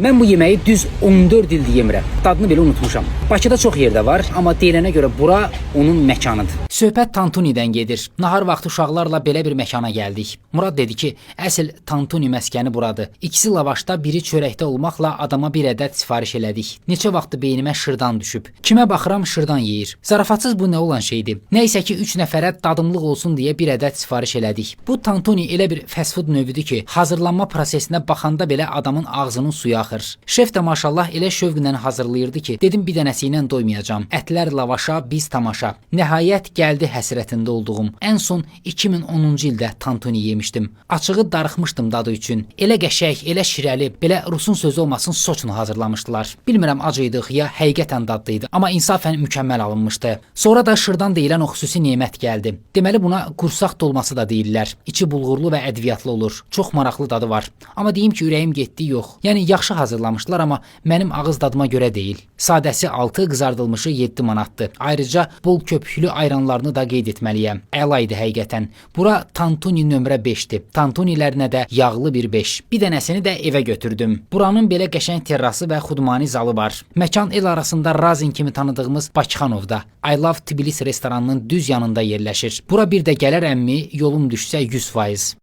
Mən bu yeməyi düz 14 ildir yemirəm. Dadını belə unutmuşam. Bakıda çox yerdə var, amma deyilənə görə bura onun məkanıdır. Söhbət Tantunidən gedir. Nahar vaxtı uşaqlarla belə bir məkana gəldik. Murad dedi ki, əsl Tantuni məskəni buradır. İkisi lavaşda, biri çörəkdə olmaqla adama bir ədəd sifariş elədik. Neçə vaxtdır beynimə şırdan düşüb. Kimə baxıram şırdan yeyir. Zarafatsız bu nə olan şeydir? Nəysə ki 3 nəfərə dadımlıq olsun deyə bir ədəd sifariş elədik. Bu Tantuni elə bir fast food növüdür ki, hazırlanma prosesinə baxanda belə adamın ağzının suyu axır. Şef də maşallah elə şövqlə hazırlayırdı ki, dedim bir dənəsi ilə doymayacağam. Ətlər lavaşa, biz tamaşa. Nəhayət gəldi həsrətində olduğum. Ən son 2010-cu ildə Tantuni yemişdim. Açığı darıxmışdım dadı üçün. Elə qəşəng, elə şirəli, belə Rusun sözü olmasın soçunu hazırlamışdılar. Bilmirəm acıydıq ya həqiqətən dadlıydı, amma insafən mükəmməl alınmışdı. Sonra da şırdan deyilən o xüsusi nemət gəldi. Deməli buna qursaq dolması da deyirlər. İçi bulğurlu və ədviyyatlı olur. Çox maraqlı dadı var. Amma deyim ki ürəyim getdi yox. Yəni yaxşı hazırlamışdılar, amma mənim ağız dadıma görə deyil. Sadəsi 6, qızardılmışı 7 manatdır. Ayrıca bol köpüklü ayranlarını da qeyd etməliyəm. Əla idi həqiqətən. Bura Tantuni nömrə 5-dir. Tantunilərinə də yağlı bir 5. Bir dənəsini də evə götürdüm. Buranın belə qəşəng terrası və xudmani zalı var. Məkan el arasında Razin kimi tanıdığımız Bakıxanovda. I Love Tbilisi restoranının düz yanında yerləşir. Bura bir də gələrəmmi, yolum düşsə 100%.